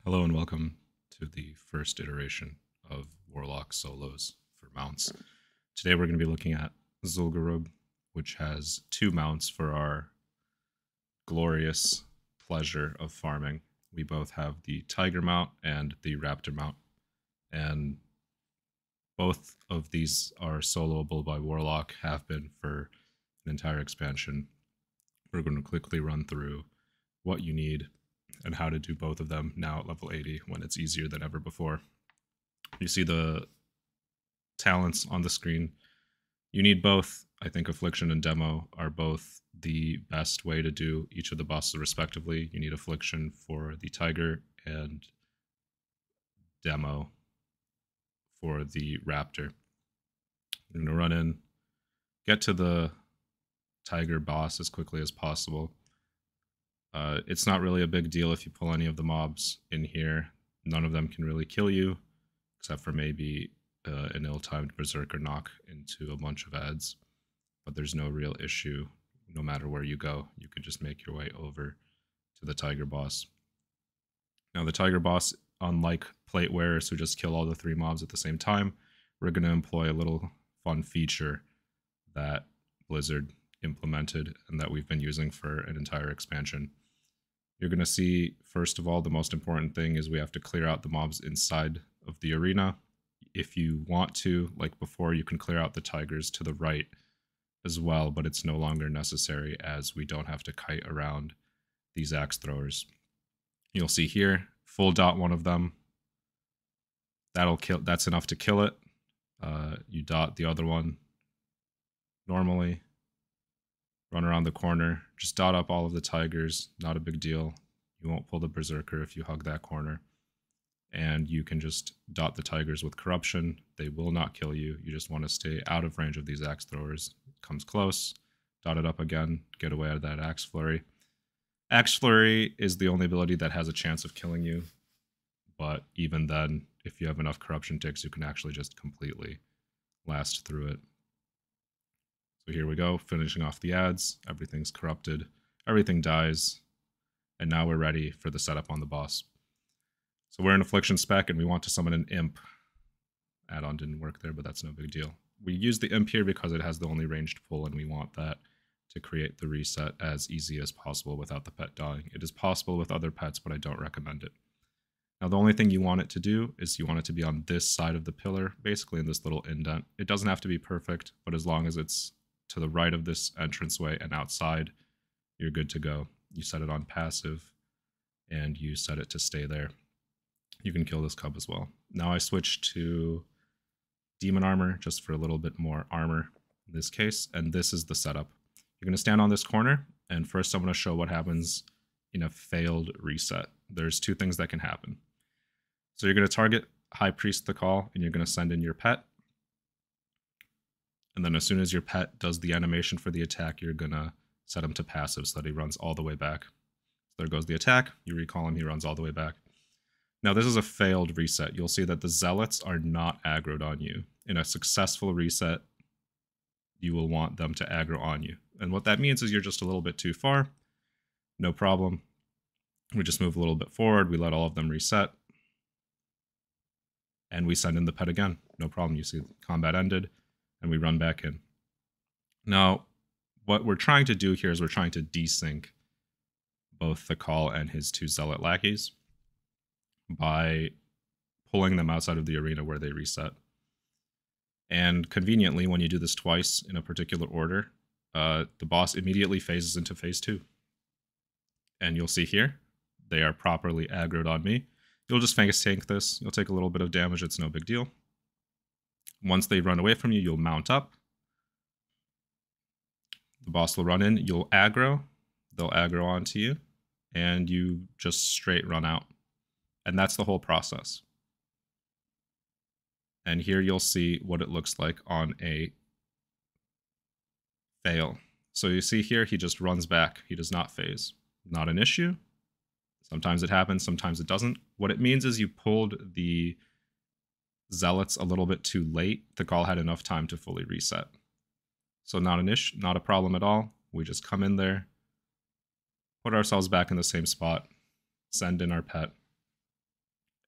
Hello and welcome to the first iteration of Warlock solos for mounts. Today we're going to be looking at Zul-Gurub, which has two mounts for our glorious pleasure of farming. We both have the Tiger mount and the Raptor mount, and both of these are soloable by Warlock, have been for an entire expansion. We're going to quickly run through what you need and how to do both of them now at level 80 when it's easier than ever before. You see the talents on the screen. You need both. I think Affliction and Demo are both the best way to do each of the bosses respectively. You need Affliction for the Tiger and Demo for the Raptor. I'm going to run in, get to the Tiger boss as quickly as possible. It's not really a big deal if you pull any of the mobs in here. None of them can really kill you, except for maybe an ill-timed Berserker knock into a bunch of ads. But there's no real issue. No matter where you go, you can just make your way over to the Tiger boss. Now the Tiger boss, unlike plate wearers who just kill all the three mobs at the same time, we're going to employ a little fun feature that Blizzard implemented and that we've been using for an entire expansion. You're going to see, first of all, the most important thing is we have to clear out the mobs inside of the arena. If you want to, like before, you can clear out the tigers to the right as well, but it's no longer necessary as we don't have to kite around these axe throwers. You'll see here, full dot one of them. That'll kill. That's enough to kill it. You dot the other one normally. Run around the corner, just dot up all of the tigers, not a big deal. You won't pull the Berserker if you hug that corner. And you can just dot the tigers with Corruption. They will not kill you. You just want to stay out of range of these axe throwers. Comes close, dot it up again, get away out of that Axe Flurry. Axe Flurry is the only ability that has a chance of killing you, but even then, if you have enough Corruption ticks, you can actually just completely last through it. So here we go, finishing off the ads. Everything's corrupted. Everything dies. And now we're ready for the setup on the boss. So we're in Affliction spec and we want to summon an Imp. Add-on didn't work there, but that's no big deal. We use the Imp here because it has the only ranged pull and we want that to create the reset as easy as possible without the pet dying. It is possible with other pets, but I don't recommend it. Now the only thing you want it to do is you want it to be on this side of the pillar, basically in this little indent. It doesn't have to be perfect, but as long as it's to the right of this entranceway and outside, you're good to go. You set it on passive and you set it to stay there. You can kill this cub as well. Now I switch to demon armor just for a little bit more armor in this case, and this is the setup. You're going to stand on this corner, and first I'm going to show what happens in a failed reset. There's two things that can happen. So you're going to target High Priest the Call, and you're going to send in your pet. And then as soon as your pet does the animation for the attack, you're going to set him to passive so that he runs all the way back. So there goes the attack. You recall him, he runs all the way back. Now this is a failed reset. You'll see that the zealots are not aggroed on you. In a successful reset, you will want them to aggro on you. And what that means is you're just a little bit too far. No problem. We just move a little bit forward. We let all of them reset. And we send in the pet again. No problem. You see combat ended. And we run back in. Now, what we're trying to do here is we're trying to desync both the Call and his two zealot lackeys by pulling them outside of the arena where they reset. And conveniently, when you do this twice in a particular order, the boss immediately phases into phase 2. And you'll see here, they are properly aggroed on me. You'll just fang tank this. You'll take a little bit of damage. It's no big deal. Once they run away from you, you'll mount up. The boss will run in. You'll aggro. They'll aggro onto you. And you just straight run out. And that's the whole process. And here you'll see what it looks like on a fail. So you see here, he just runs back. He does not phase. Not an issue. Sometimes it happens, sometimes it doesn't. What it means is you pulled the zealots a little bit too late. The Call had enough time to fully reset. So not an issue, not a problem at all. We just come in there, put ourselves back in the same spot, send in our pet,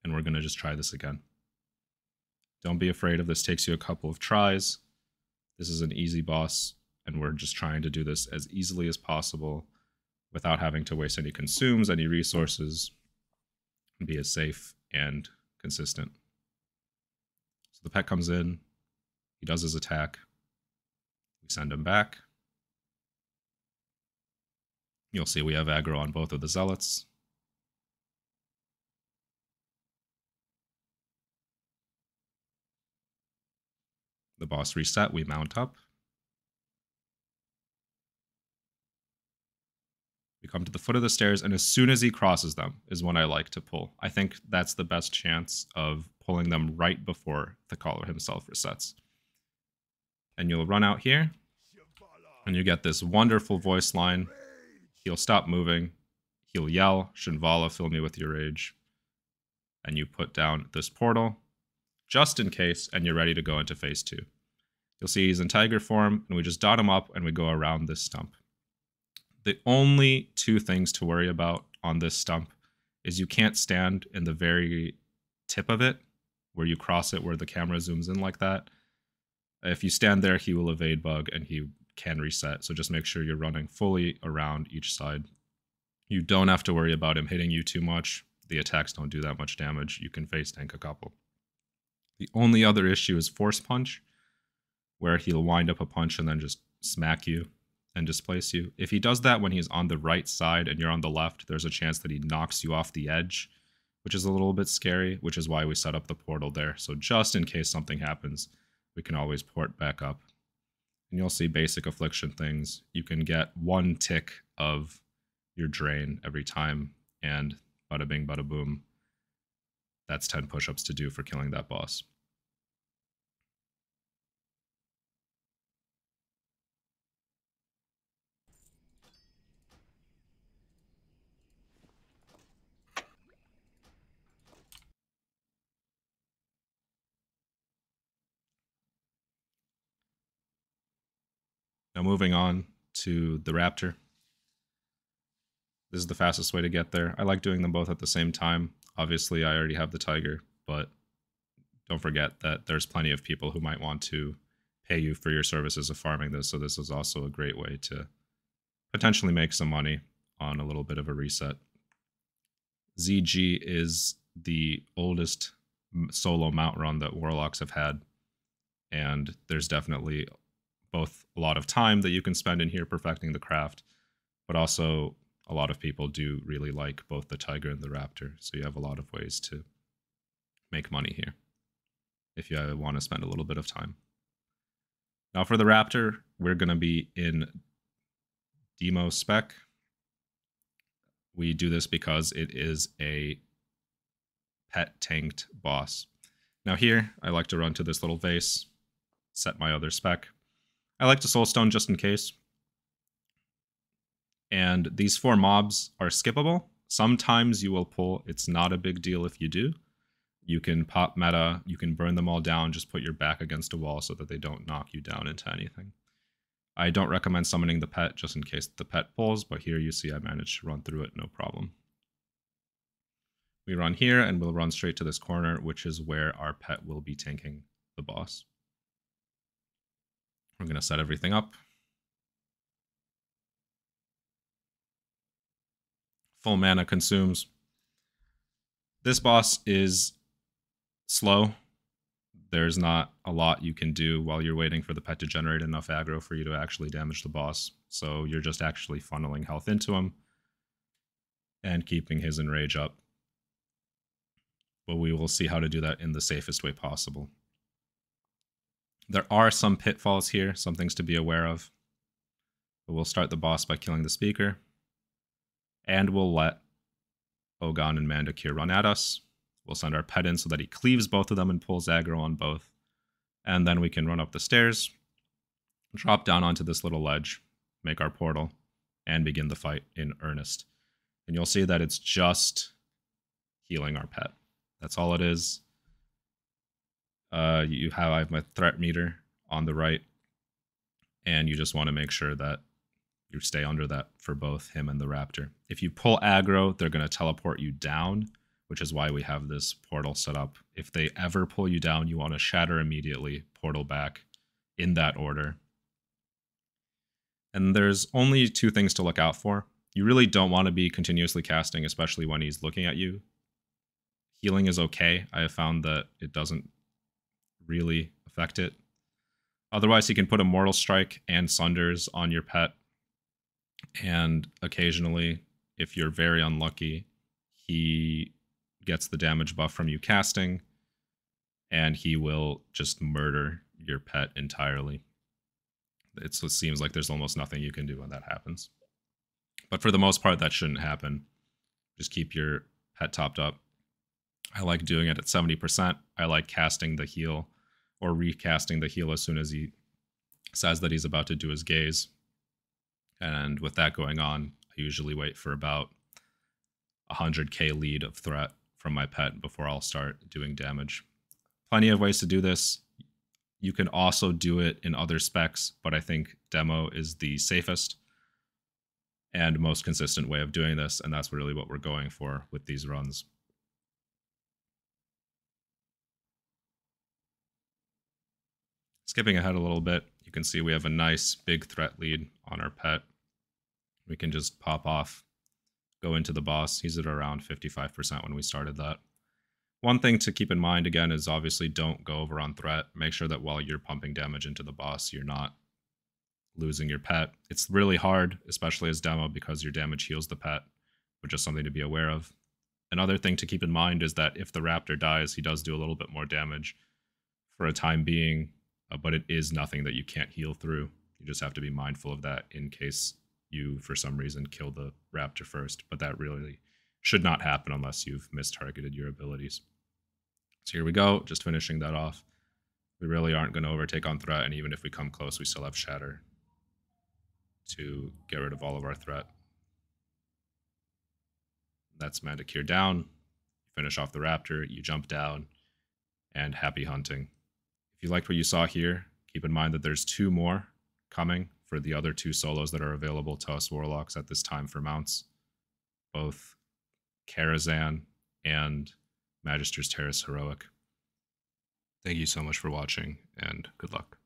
and we're going to just try this again. Don't be afraid if this takes you a couple of tries. This is an easy boss, and we're just trying to do this as easily as possible without having to waste any consumes, any resources, and be as safe and consistent. So the pet comes in, he does his attack, we send him back. You'll see we have aggro on both of the zealots. The boss reset, we mount up. We come to the foot of the stairs, and as soon as he crosses them is when I like to pull. I think that's the best chance of pulling them right before the caller himself resets. And you'll run out here, and you get this wonderful voice line. He'll stop moving. He'll yell, Shinvala, fill me with your rage. And you put down this portal, just in case, and you're ready to go into phase 2. You'll see he's in tiger form, and we just dot him up, and we go around this stump. The only 2 things to worry about on this stump is you can't stand in the very tip of it, where you cross it, where the camera zooms in like that. If you stand there, he will evade bug, and he can reset, so just make sure you're running fully around each side. You don't have to worry about him hitting you too much. The attacks don't do that much damage. You can face tank a couple. The only other issue is force punch, where he'll wind up a punch and then just smack you and displace you. If he does that when he's on the right side and you're on the left, there's a chance that he knocks you off the edge, which is a little bit scary, which is why we set up the portal there. So just in case something happens, we can always port back up. And you'll see basic affliction things. You can get 1 tick of your drain every time, and bada bing, bada boom. That's 10 push-ups to do for killing that boss. Now moving on to the raptor. This is the fastest way to get there. I like doing them both at the same time. Obviously, I already have the tiger, but don't forget that there's plenty of people who might want to pay you for your services of farming this, so this is also a great way to potentially make some money on a little bit of a reset. ZG is the oldest solo mount run that Warlocks have had, and there's definitely both a lot of time that you can spend in here perfecting the craft, but also a lot of people do really like both the tiger and the raptor, so you have a lot of ways to make money here if you want to spend a little bit of time. Now for the raptor, we're going to be in demo spec. We do this because it is a pet tanked boss. Now here, I like to run to this little vase, set my other spec. I like to soulstone just in case. And these 4 mobs are skippable. Sometimes you will pull. It's not a big deal if you do. You can pop meta, you can burn them all down, just put your back against a wall so that they don't knock you down into anything. I don't recommend summoning the pet just in case the pet pulls, but here you see I managed to run through it, no problem. We run here and we'll run straight to this corner, which is where our pet will be tanking the boss. We're going to set everything up. Full mana consumes. This boss is slow. There's not a lot you can do while you're waiting for the pet to generate enough aggro for you to actually damage the boss. So you're just actually funneling health into him and keeping his enrage up. But we will see how to do that in the safest way possible. There are some pitfalls here, some things to be aware of. But we'll start the boss by killing the speaker. And we'll let Ogon and Mandakir run at us. We'll send our pet in so that he cleaves both of them and pulls aggro on both. And then we can run up the stairs, drop down onto this little ledge, make our portal, and begin the fight in earnest. And you'll see that it's just healing our pet. That's all it is. I have my threat meter on the right, and you just want to make sure that you stay under that for both him and the raptor. If you pull aggro, they're going to teleport you down, which is why we have this portal set up. If they ever pull you down, you want to shatter immediately, portal back in that order. And there's only two things to look out for. You really don't want to be continuously casting, especially when he's looking at you. Healing is okay. I have found that it doesn't really affect it. Otherwise, he can put a Mortal Strike and Sunders on your pet. And occasionally, if you're very unlucky, he gets the damage buff from you casting, and he will just murder your pet entirely. It seems like there's almost nothing you can do when that happens. But for the most part, that shouldn't happen. Just keep your pet topped up. I like doing it at 70%. I like casting the heal or recasting the heal as soon as he says that he's about to do his gaze. And with that going on, I usually wait for about 100k lead of threat from my pet before I'll start doing damage. Plenty of ways to do this. You can also do it in other specs, but I think demo is the safest and most consistent way of doing this, and that's really what we're going for with these runs. Skipping ahead a little bit, you can see we have a nice big threat lead on our pet. We can just pop off, go into the boss. He's at around 55% when we started that. One thing to keep in mind, again, is obviously don't go over on threat. Make sure that while you're pumping damage into the boss, you're not losing your pet. It's really hard, especially as demo, because your damage heals the pet, which is something to be aware of. Another thing to keep in mind is that if the raptor dies, he does do a little bit more damage for a time being, but it is nothing that you can't heal through. You just have to be mindful of that in case you, for some reason, kill the raptor first, but that really should not happen unless you've mistargeted your abilities. So here we go, just finishing that off. We really aren't going to overtake on threat, and even if we come close, we still have Shatter to get rid of all of our threat. That's Mandakir down. You finish off the raptor, you jump down, and happy hunting. If you liked what you saw here, keep in mind that there's 2 more coming for the other 2 solos that are available to us Warlocks at this time for mounts. Both Karazhan and Magister's Terrace Heroic. Thank you so much for watching, and good luck.